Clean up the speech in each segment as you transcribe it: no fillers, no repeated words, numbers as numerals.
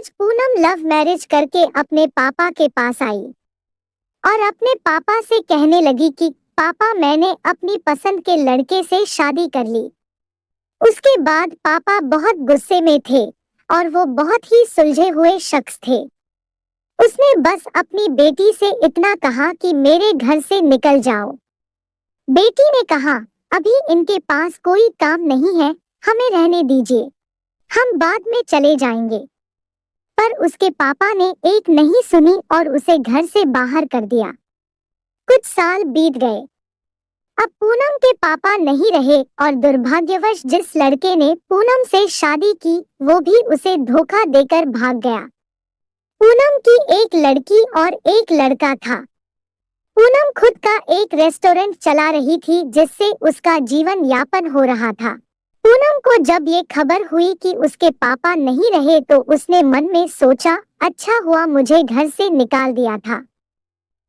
आज Poonam love marriage करके अपने पापा के पास आई और अपने पापा से कहने लगी कि पापा, मैंने अपनी पसंद के लड़के से शादी कर ली। उसके बाद पापा बहुत गुस्से में थे और वो बहुत ही सुलझे हुए शख्स थे। उसने बस अपनी बेटी से इतना कहा कि मेरे घर से निकल जाओ। बेटी ने कहा, अभी इनके पास कोई काम नहीं है, हमें रहने दीजिए, हम बाद में चले जाएंगे। पर उसके पापा ने एक नहीं सुनी और उसे घर से बाहर कर दिया। कुछ साल बीत गए। अब पूनम के पापा नहीं रहे और दुर्भाग्यवश जिस लड़के ने पूनम से शादी की वो भी उसे धोखा देकर भाग गया। पूनम की एक लड़की और एक लड़का था। पूनम खुद का एक रेस्टोरेंट चला रही थी जिससे उसका जीवन यापन हो रहा था। पूनम को जब ये खबर हुई कि उसके पापा नहीं रहे तो उसने मन में सोचा, अच्छा हुआ मुझे घर से निकाल दिया था।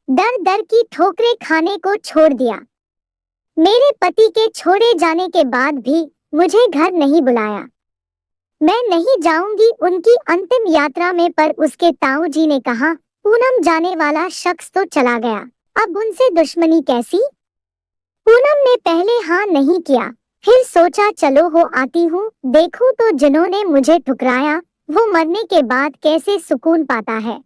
दर दर की ठोकरें खाने को छोड़ दिया। मेरे पति के छोड़े जाने के बाद भी मुझे घर नहीं बुलाया। मैं नहीं जाऊंगी उनकी अंतिम यात्रा में। पर उसके ताऊ जी ने कहा, पूनम जाने वाला शख्स तो चला गया, अब उनसे दुश्मनी कैसी। पूनम ने पहले हाँ नहीं किया, फिर सोचा चलो हो आती हूँ, देखूं तो जिन्होंने मुझे ठुकराया वो मरने के बाद कैसे सुकून पाता है।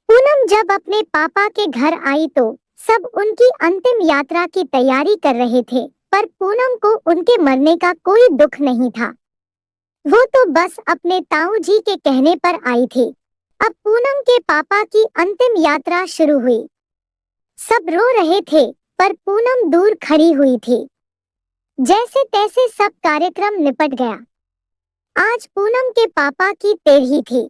पूनम जब अपने पापा के घर आई तो सब उनकी अंतिम यात्रा की तैयारी कर रहे थे, पर पूनम को उनके मरने का कोई दुख नहीं था। वो तो बस अपने ताऊ जी के कहने पर आई थी। अब पूनम के पापा की अंतिम यात्रा शुरू हुई। सब रो रहे थे पर पूनम दूर खड़ी हुई थी। जैसे तैसे सब कार्यक्रम निपट गया। आज पूनम के पापा की तेरही थी।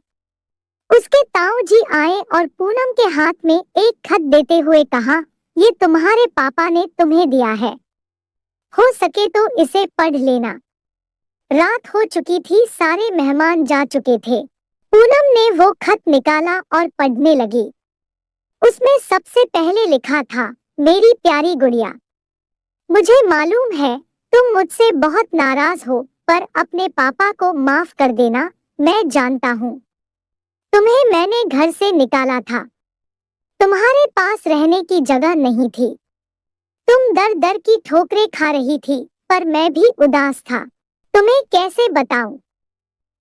उसके ताऊ जी आए और पूनम के हाथ में एक खत देते हुए कहा, ये तुम्हारे पापा ने तुम्हें दिया है, हो सके तो इसे पढ़ लेना। रात हो चुकी थी, सारे मेहमान जा चुके थे। पूनम ने वो खत निकाला और पढ़ने लगी। उसमें सबसे पहले लिखा था, मेरी प्यारी गुड़िया, मुझे मालूम है तुम मुझसे बहुत नाराज हो, पर अपने पापा को माफ कर देना। मैं जानता हूँ तुम्हें मैंने घर से निकाला था, तुम्हारे पास रहने की जगह नहीं थी। तुम दर दर की ठोकरें खा रही थी, पर मैं भी उदास था। तुम्हें कैसे बताऊं।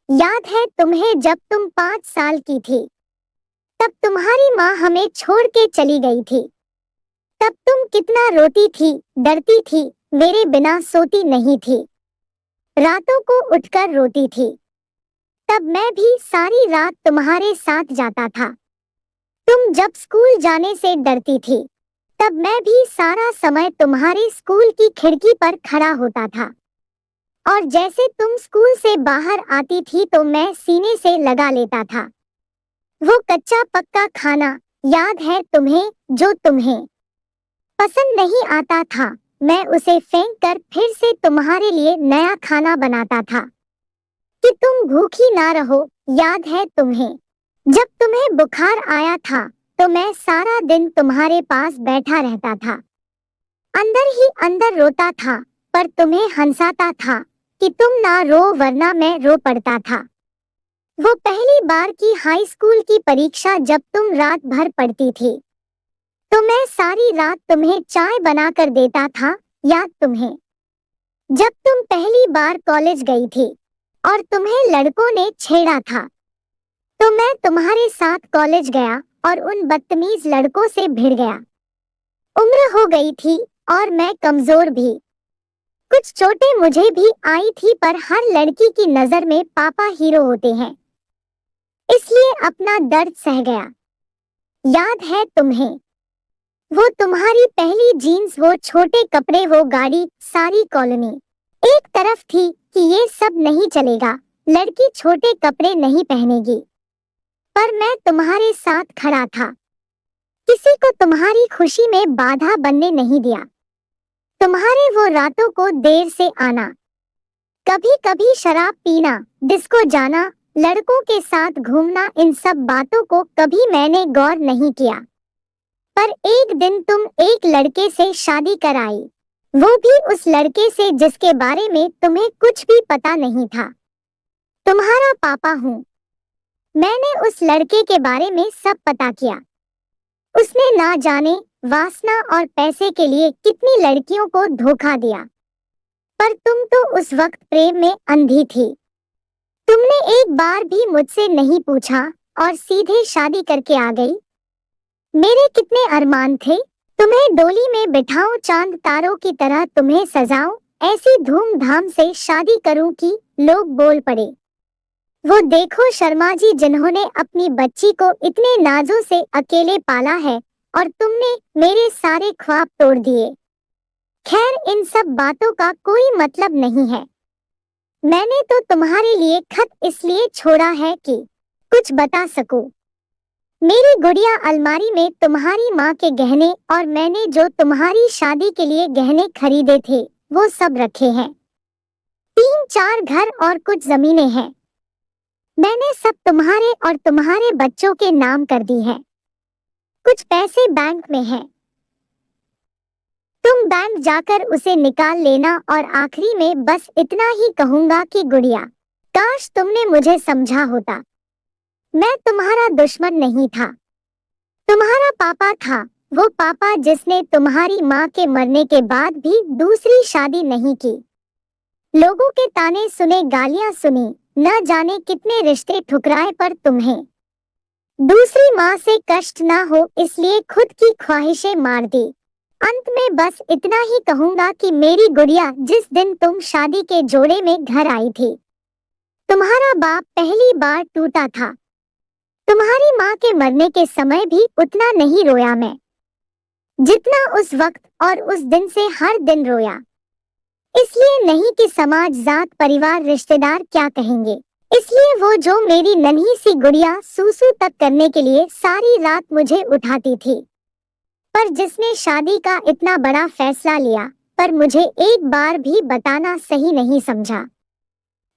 याद है तुम्हें जब तुम 5 साल की थी, तब तुम्हारी माँ हमें छोड़ के चली गई थी। तब तुम कितना रोती थी, डरती थी, मेरे बिना सोती नहीं थी, रातों को उठकर रोती थी। तब मैं भी सारी रात तुम्हारे साथ जाता था। तुम जब स्कूल जाने से डरती थी, तब मैं भी सारा समय तुम्हारे स्कूल की खिड़की पर खड़ा होता था। और जैसे तुम स्कूल से बाहर आती थी तो मैं सीने से लगा लेता था। वो कच्चा पक्का खाना याद है तुम्हें, जो तुम्हें पसंद नहीं आता था, मैं उसे फेंक कर फिर से तुम्हारे लिए नया खाना बनाता था कि तुम भूखी ना रहो। याद है तुम्हें जब तुम्हें बुखार आया था तो मैं सारा दिन तुम्हारे पास बैठा रहता था, अंदर ही अंदर रोता था, पर तुम्हें हंसाता था कि तुम ना रो वरना मैं रो पड़ता था। वो पहली बार की हाई स्कूल की परीक्षा जब तुम रात भर पढ़ती थी तो मैं सारी रात तुम्हें चाय बनाकर देता था। याद तुम्हें जब तुम पहली बार कॉलेज गई थी और तुम्हें लड़कों ने छेड़ा था तो मैं तुम्हारे साथ कॉलेज गया और उन बदतमीज लड़कों से भिड़ गया। उम्र हो गई थी और मैं कमजोर भी, कुछ चोटें मुझे भी आई थी, पर हर लड़की की नजर में पापा हीरो होते हैं, इसलिए अपना दर्द सह गया। याद है तुम्हें वो तुम्हारी पहली जीन्स, वो छोटे कपड़े, वो गाड़ी, सारी कॉलोनी एक तरफ थी कि ये सब नहीं चलेगा, लड़की छोटे कपड़े नहीं पहनेगी, पर मैं तुम्हारे साथ खड़ा था, किसी को तुम्हारी खुशी में बाधा बनने नहीं दिया। तुम्हारे वो रातों को देर से आना, कभी कभी शराब पीना, डिस्को जाना, लड़कों के साथ घूमना, इन सब बातों को कभी मैंने गौर नहीं किया। पर एक दिन तुम एक लड़के से शादी कर आई, वो भी उस लड़के से जिसके बारे में तुम्हें कुछ भी पता नहीं था। तुम्हारा पापा हूँ मैंने उस लड़के के बारे में सब पता किया। उसने ना जाने वासना और पैसे के लिए कितनी लड़कियों को धोखा दिया। पर तुम तो उस वक्त प्रेम में अंधी थी। तुमने एक बार भी मुझसे नहीं पूछा और सीधे शादी करके आ गई। मेरे कितने अरमान थे, तुम्हें डोली में बिठाऊं, चांद तारों की तरह तुम्हें सजाऊं, ऐसी धूमधाम से शादी करूं कि लोग बोल पड़े, वो देखो शर्मा जी जिन्होंने अपनी बच्ची को इतने नाजों से अकेले पाला है और तुमने मेरे सारे ख्वाब तोड़ दिए। खैर, इन सब बातों का कोई मतलब नहीं है। मैंने तो तुम्हारे लिए खत इसलिए छोड़ा है कि कुछ बता सकूं। मेरी गुड़िया अलमारी में तुम्हारी माँ के गहने और मैंने जो तुम्हारी शादी के लिए गहने खरीदे थे वो सब रखे हैं। 3-4 घर और कुछ जमीनें हैं। मैंने सब तुम्हारे और तुम्हारे बच्चों के नाम कर दी है। कुछ पैसे बैंक में हैं। तुम बैंक जाकर उसे निकाल लेना और आखिरी में बस इतना ही कहूंगा कि गुड़िया, काश तुमने मुझे समझा होता। मैं तुम्हारा दुश्मन नहीं था, तुम्हारा पापा था, वो पापा जिसने तुम्हारी माँ के मरने के बाद भी दूसरी शादी नहीं की। लोगों के ताने सुने, गालियां सुनी, न जाने कितने रिश्ते ठुकराए, पर तुम्हें दूसरी माँ से कष्ट ना हो इसलिए खुद की ख्वाहिशें मार दी। अंत में बस इतना ही कहूंगा कि मेरी गुड़िया, जिस दिन तुम शादी के जोड़े में घर आई थी, तुम्हारा बाप पहली बार टूटा था। तुम्हारी माँ के मरने के समय भी उतना नहीं रोया मैं, जितना उस वक्त और उस दिन से हर दिन रोया। इसलिए नहीं कि समाज, जात, परिवार, रिश्तेदार क्या कहेंगे, इसलिए वो जो मेरी नन्ही सी गुड़िया सूसू तक करने के लिए सारी रात मुझे उठाती थी। पर जिसने शादी का इतना बड़ा फैसला लिया पर मुझे एक बार भी बताना सही नहीं समझा।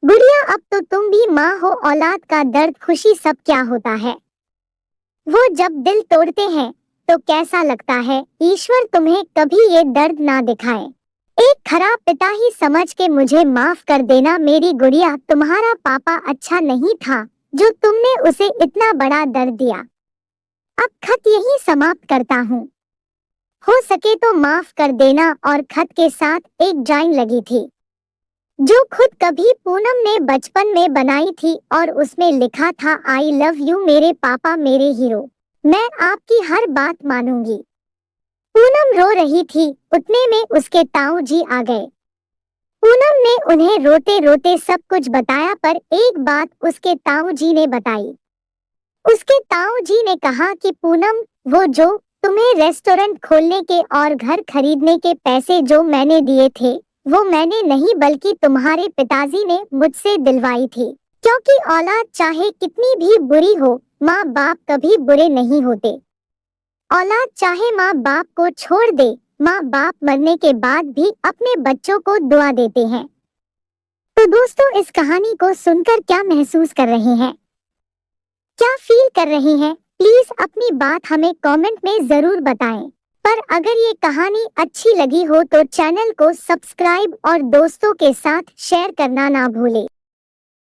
गुड़िया, अब तो तुम भी माँ हो, औलाद का दर्द, खुशी सब क्या होता है। वो जब दिल तोड़ते हैं तो कैसा लगता है। ईश्वर तुम्हें कभी ये दर्द ना दिखाए। एक खराब पिता ही समझ के मुझे माफ कर देना मेरी गुड़िया। तुम्हारा पापा अच्छा नहीं था जो तुमने उसे इतना बड़ा दर्द दिया। अब खत यही समाप्त करता हूँ। हो सके तो माफ कर देना। और खत के साथ एक ड्राइंग लगी थी जो खुद कभी पूनम ने बचपन में बनाई थी और उसमें लिखा था, आई लव यू मेरे पापा, मेरे हीरो, मैं आपकी हर बात मानूंगी। पूनम रो रही थी, उतने में उसके ताऊ जी आ गए। पूनम ने उन्हें रोते रोते सब कुछ बताया, पर एक बात उसके ताऊ जी ने बताई। उसके ताऊ जी ने कहा कि पूनम, वो जो तुम्हें रेस्टोरेंट खोलने के और घर खरीदने के पैसे जो मैंने दिए थे, वो मैंने नहीं बल्कि तुम्हारे पिताजी ने मुझसे दिलवाई थी। क्योंकि औलाद चाहे कितनी भी बुरी हो, माँ बाप कभी बुरे नहीं होते। औलाद चाहे माँ बाप को छोड़ दे, माँ बाप मरने के बाद भी अपने बच्चों को दुआ देते हैं। तो दोस्तों, इस कहानी को सुनकर क्या महसूस कर रहे हैं, क्या फील कर रहे हैं, प्लीज अपनी बात हमें कमेंट में जरूर बताएं। पर अगर ये कहानी अच्छी लगी हो तो चैनल को सब्सक्राइब और दोस्तों के साथ शेयर करना ना भूलें।